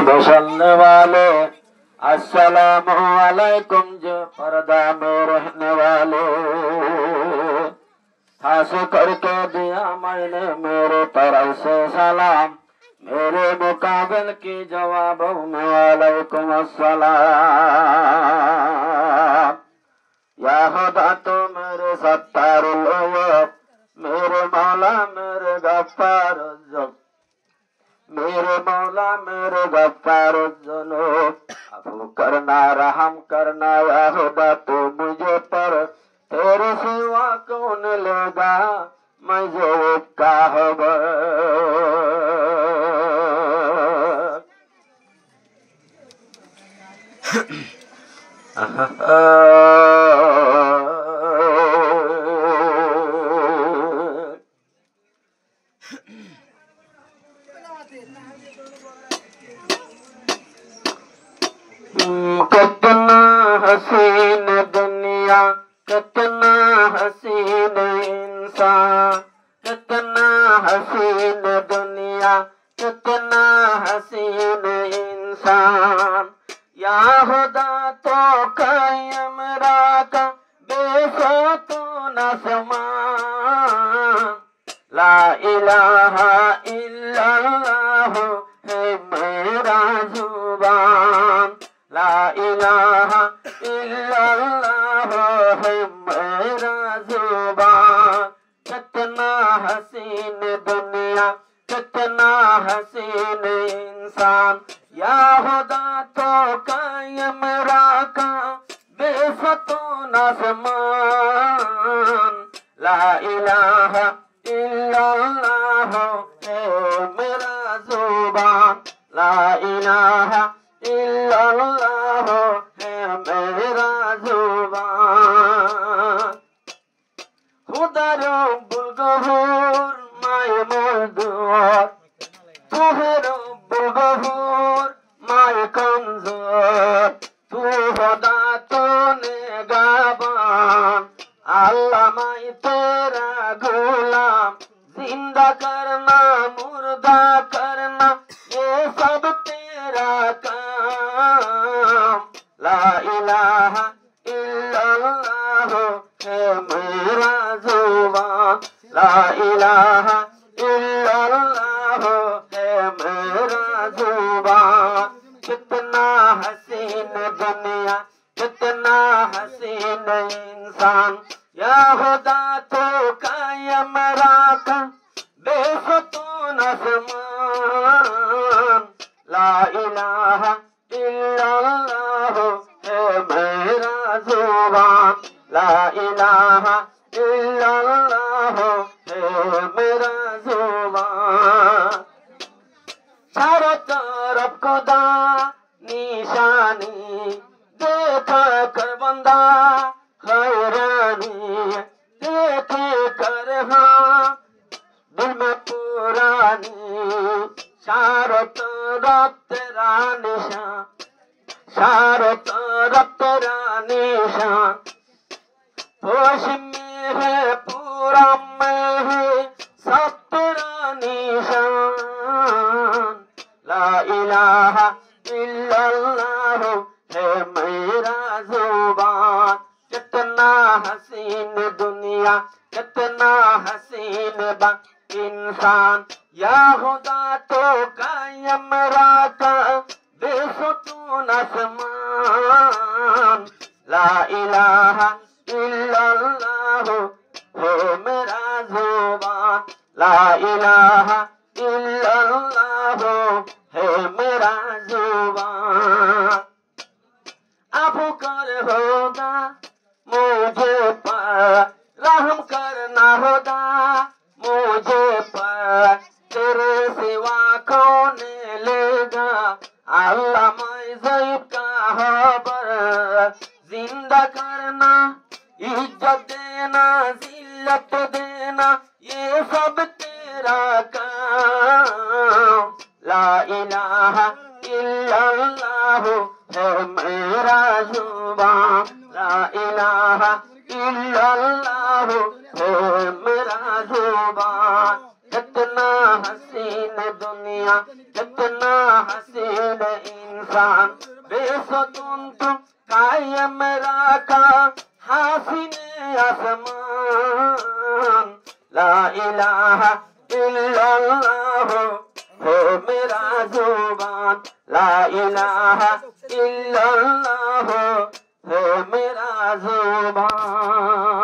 बसने वाले अस्सलामु अलैकुम जो पर्दा में रहने वाले खास करके दिया मैंने मेरे तरफ से सलाम मेरे मुकाबिल की जवाब में वालेकुम अस्सलाम या खुदा तो मेरे सत्तारुल अय्यूब मेरे मौला मेरे गफ्फार मेरे मौला मेरे गफ्फार जुनूब अफू करना रहम करना या खुदा तो मुझे पर तेरे सिवा कौन लेगा मुझे का होगा कितना हसीन दुनिया कितना हसीन इंसान कितना हसीन दुनिया कितना हसीन इंसान या खुदा तो कायम रखा बेसुतून आसमान ला इलाहा इल्लल्लाह है मेरा जुबान ला इलाहा इल्लल्लाह है मेरा जुबान कितना हसीन दुनिया कितना हसीन इंसान या खुदा तो कायम रखा बेफतून आसमान ला इलाहा इल्लल्लाह है मेरा जुबान ला इलाहा इल्लल्लाह है मेरा जुबान खुदा रब्बुल गफूर माय मजदूर तू है रब्बुल गफूर माय कमजोर तू खुदा तो निगाहबान अल्लाह मैं तेरा गुलाम जिंदा करना मुर्दा करना ये सब तेरा काम ला इलाहा इल्लल्लाह है मेरा जुबान ला इलाहा इल्लल्लाह है मेरा जुबान कितना हसीन दुनिया कितना हसीन इंसान या खुदा तो कायम रखा बेफतून आसमान ला इलाहा इल्लल्लाह है मेरा जुबान ला इलाहा इल्लल्लाह है मेरा जुबान चारों तरफ खुदा निशानी देखा कर बंदा हैरानी देखे कर हाँ दिल में पुरानी चारों तरफ तेरा निशान चारों तरफ तेरा निशान होश में है पूरा में है सब तेरा निशान ला इलाहा इल्लल्लाह है मेरा जुबान कितना हसीन दुनिया कितना हसीन इंसान या खुदा तो कायम रखा बेसुतून आसमान ला इलाहा इल्लल्लाह है मेरा जुबान ला इलाहा इल्लल्लाह है मेरा जुबान अफू कर खुदा मुझे पर रहम करना खुदा मुझे पर तेरे सिवा कौन लेगा अल्लाह मैं ज़ईब का खबर जिंदा करना इज्जत देना जिल्लत देना ये सब तेरा काम ला इलाहा इल्लल्लाह है मेरा जुबान ला इलाहा इल्लल्लाह है मेरा जुबान कितना हसीन दुनिया कितना हसीन इंसान बेसतुंतु कायम रखा हासिने आसमान ला इलाहा इल्लल्लाह हो मेरा जुबान ला इलाहा इल्लल्लाह हो मेरा जुबान